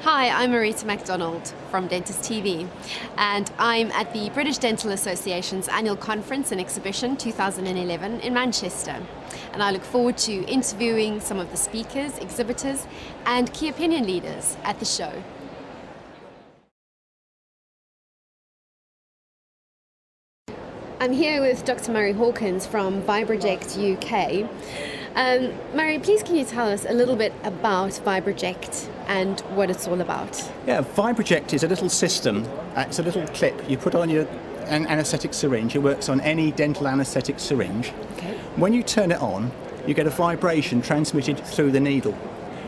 Hi, I'm Marita MacDonald from DentisTV, and I'm at the British Dental Association's annual conference and exhibition 2011 in Manchester. And I look forward to interviewing some of the speakers, exhibitors, and key opinion leaders at the show. I'm here with Dr. Murray Hawkins from Vibroject UK. Murray, please can you tell us a little bit about Vibroject and what it's all about? Yeah, Vibroject is a little system. It's a little clip you put on your anaesthetic syringe. It works on any dental anaesthetic syringe. Okay. When you turn it on, you get a vibration transmitted through the needle.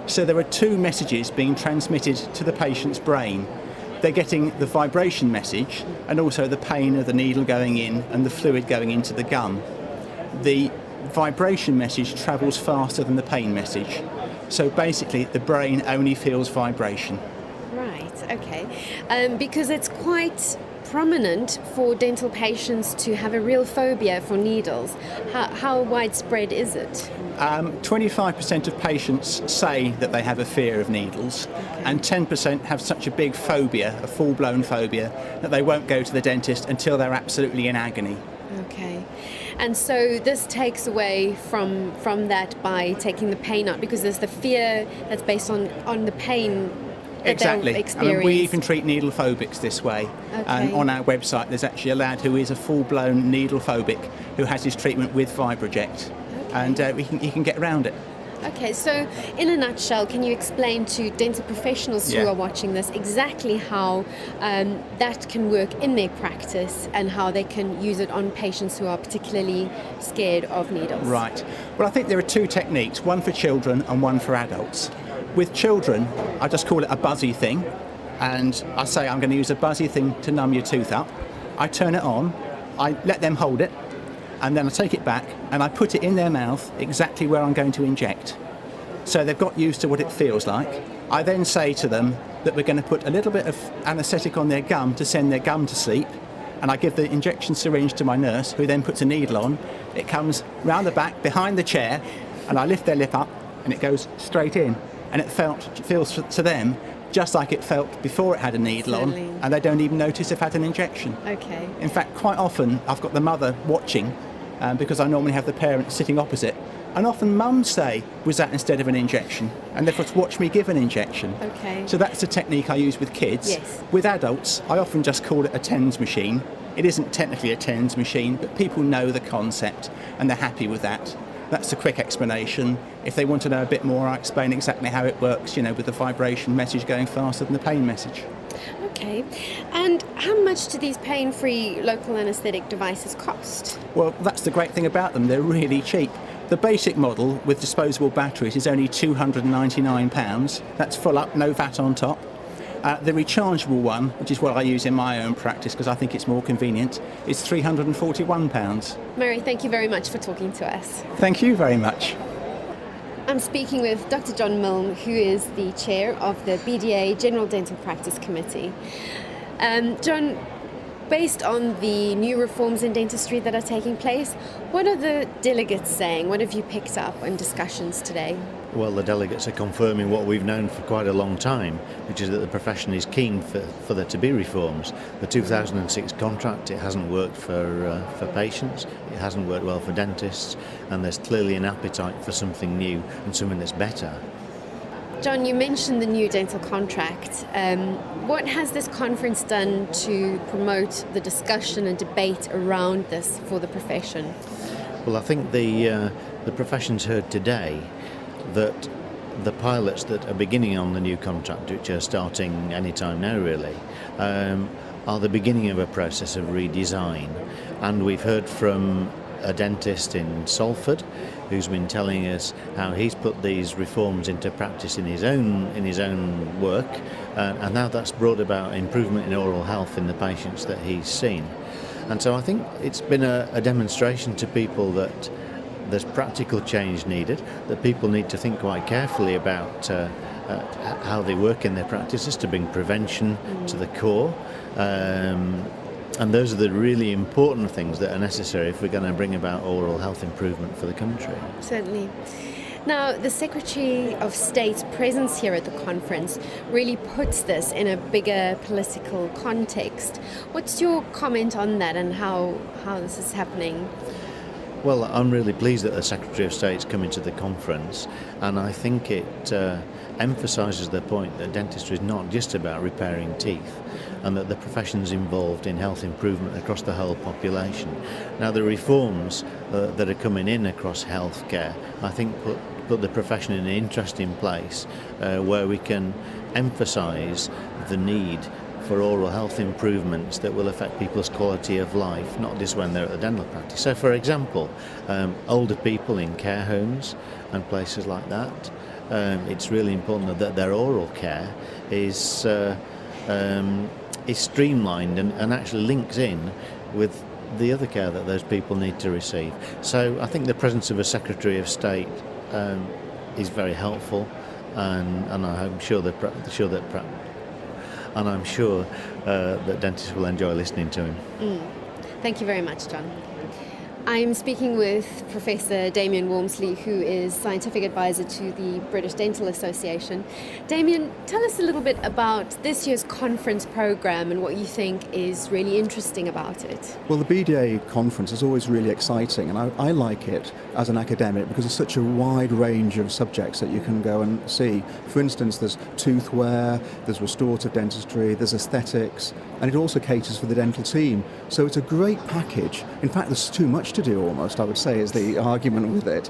So there are two messages being transmitted to the patient's brain. They're getting the vibration message and also the pain of the needle going in and the fluid going into the gum. The vibration message travels faster than the pain message. So basically the brain only feels vibration. Right, okay. Because it's quite prominent for dental patients to have a real phobia for needles. How widespread is it? 25% of patients say that they have a fear of needles, okay. And 10% have such a big phobia, a full-blown phobia, that they won't go to the dentist until they're absolutely in agony. Okay. And so this takes away from that by taking the pain out, because there's the fear that's based on the pain that exactly. they'll experience. We even treat needle phobics this way. Okay. And on our website there's actually a lad who is a full-blown needle phobic who has his treatment with Vibroject. Okay. And he can get around it. Okay, so in a nutshell, can you explain to dental professionals who are watching this exactly how that can work in their practice and how they can use it on patients who are particularly scared of needles? Right. Well, I think there are two techniques, one for children and one for adults. With children, I just call it a buzzy thing, and I say I'm going to use a buzzy thing to numb your tooth up. I turn it on, I let them hold it, and then I take it back and I put it in their mouth exactly where I'm going to inject. So they've got used to what it feels like. I then say to them that we're going to put a little bit of anaesthetic on their gum to send their gum to sleep, and I give the injection syringe to my nurse, who then puts a needle on. It comes round the back behind the chair, and I lift their lip up and it goes straight in, and it feels to them just like it felt before it had a needle on, and they don't even notice they've had an injection. Okay. In fact, quite often I've got the mother watching, because I normally have the parent sitting opposite, and often mums say, was that instead of an injection? And they've got to watch me give an injection. Okay. So that's the technique I use with kids. Yes. With adults, I often just call it a TENS machine. It isn't technically a TENS machine, but people know the concept and they're happy with that. That's a quick explanation. If they want to know a bit more, I explain exactly how it works, with the vibration message going faster than the pain message. Okay. And how much do these pain-free local anaesthetic devices cost? Well, that's the great thing about them. They're really cheap. The basic model with disposable batteries is only £299. That's full up, no VAT on top. The rechargeable one, which is what I use in my own practice because I think it's more convenient, is £341. Murray, thank you very much for talking to us. Thank you very much. I'm speaking with Dr. John Milne, who is the chair of the BDA General Dental Practice Committee. John, based on the new reforms in dentistry that are taking place, what are the delegates saying? What have you picked up in discussions today? Well, the delegates are confirming what we've known for quite a long time, which is that the profession is keen for there to be reforms. The 2006 contract, it hasn't worked for patients, it hasn't worked well for dentists, and there's clearly an appetite for something new and something that's better. John, you mentioned the new dental contract. What has this conference done to promote the discussion and debate around this for the profession? Well, I think the profession's heard today that the pilots that are beginning on the new contract, which are starting any time now really, are the beginning of a process of redesign. And we've heard from a dentist in Salford who's been telling us how he's put these reforms into practice in his own work, and now that's brought about improvement in oral health in the patients that he's seen. And so I think it's been a demonstration to people that there's practical change needed, that people need to think quite carefully about how they work in their practices to bring prevention to the core. And those are the really important things that are necessary if we're going to bring about oral health improvement for the country. Certainly. Now, the Secretary of State's presence here at the conference really puts this in a bigger political context. What's your comment on that and how this is happening? Well, I'm really pleased that the Secretary of State's coming to the conference, and I think it emphasises the point that dentistry is not just about repairing teeth, and that the profession's involved in health improvement across the whole population. Now, the reforms that are coming in across healthcare, I think put the profession in an interesting place where we can emphasise the need for oral health improvements that will affect people's quality of life, not just when they're at the dental practice. So, for example, older people in care homes and places like that, it's really important that their oral care is streamlined and actually links in with the other care that those people need to receive. So I think the presence of a Secretary of State is very helpful, and I'm sure that dentists will enjoy listening to him. Thank you very much, John. I'm speaking with Professor Damien Wormsley, who is Scientific Advisor to the British Dental Association. Damien, tell us a little bit about this year's conference program and what you think is really interesting about it. Well, the BDA conference is always really exciting, and I like it as an academic because it's such a wide range of subjects that you can go and see. For instance, there's tooth wear, there's restorative dentistry, there's aesthetics, and it also caters for the dental team. So it's a great package. In fact, there's too much to do almost, I would say, is the argument with it.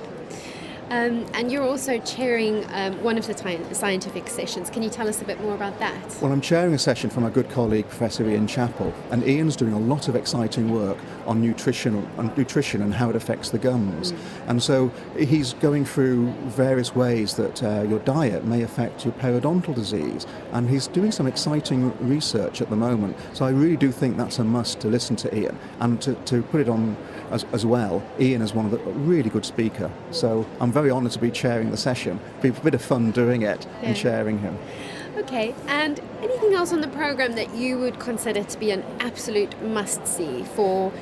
And you're also chairing one of the scientific sessions. Can you tell us a bit more about that? Well, I'm chairing a session from my good colleague, Professor Ian Chappell, and Ian's doing a lot of exciting work on nutrition and how it affects the gums. And so he's going through various ways that your diet may affect your periodontal disease, and he's doing some exciting research at the moment. So I really do think that's a must to listen to Ian, and to put it on as well, Ian is one of the really good speaker. So I'm very honoured to be chairing the session. It'll be a bit of fun doing it and chairing him. Okay, and anything else on the programme that you would consider to be an absolute must-see for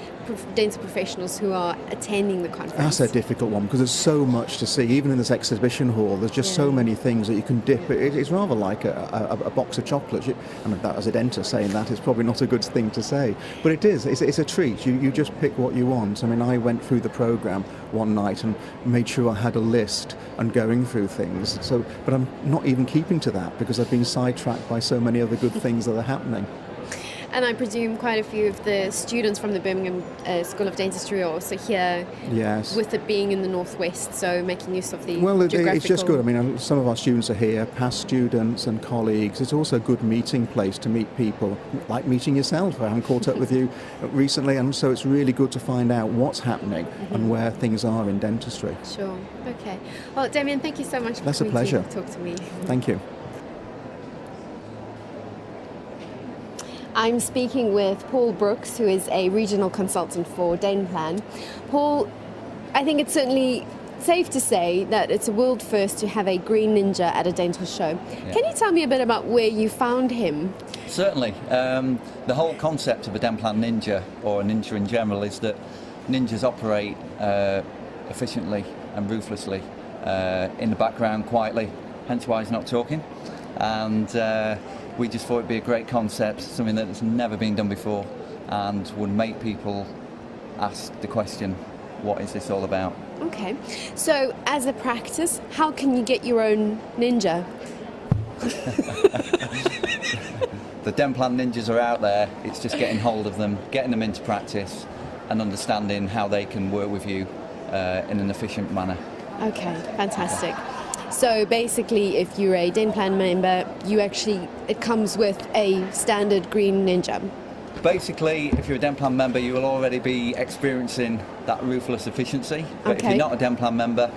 dental professionals who are attending the conference? That's a difficult one because there's so much to see. Even in this exhibition hall, there's just so many things that you can dip. It's rather like a box of chocolates. I mean, that as a dentist saying that is probably not a good thing to say, but it is. It's a treat. You just pick what you want. I mean, I went through the programme one night and made sure I had a list and going through things. So, but I'm not even keeping to that because I've been sidetracked by so many other good things that are happening. And I presume quite a few of the students from the Birmingham School of Dentistry are also here. Yes. With it being in the northwest, so making use of the geographical... it's just good. I mean, some of our students are here, past students and colleagues. It's also a good meeting place to meet people, like meeting yourself. I haven't caught up with you recently, and so it's really good to find out what's happening and where things are in dentistry. Sure. Okay. Well, Damien, thank you so much for coming to talk to me. Thank you. I'm speaking with Paul Brooks, who is a regional consultant for Denplan. Paul, I think it's certainly safe to say that it's a world first to have a green ninja at a dental show. Yeah. Can you tell me a bit about where you found him? Certainly. The whole concept of a Denplan ninja, or a ninja in general, is that ninjas operate efficiently and ruthlessly in the background quietly, hence why he's not talking. And we just thought it'd be a great concept, something that's never been done before, and would make people ask the question, what is this all about? Okay, so as a practice, how can you get your own ninja? The Denplan ninjas are out there. It's just getting hold of them, getting them into practice, and understanding how they can work with you in an efficient manner. Okay, fantastic. So basically, if you're a Denplan member, it comes with a standard green ninja. Basically, if you're a Denplan member, you will already be experiencing that ruthless efficiency. But if you're not a Denplan member,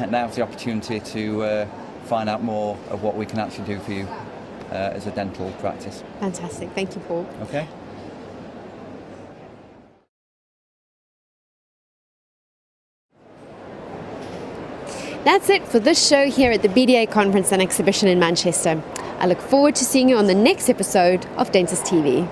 now's the opportunity to find out more of what we can actually do for you as a dental practice. Fantastic. Thank you, Paul. Okay. That's it for this show here at the BDA Conference and Exhibition in Manchester. I look forward to seeing you on the next episode of DentisTV.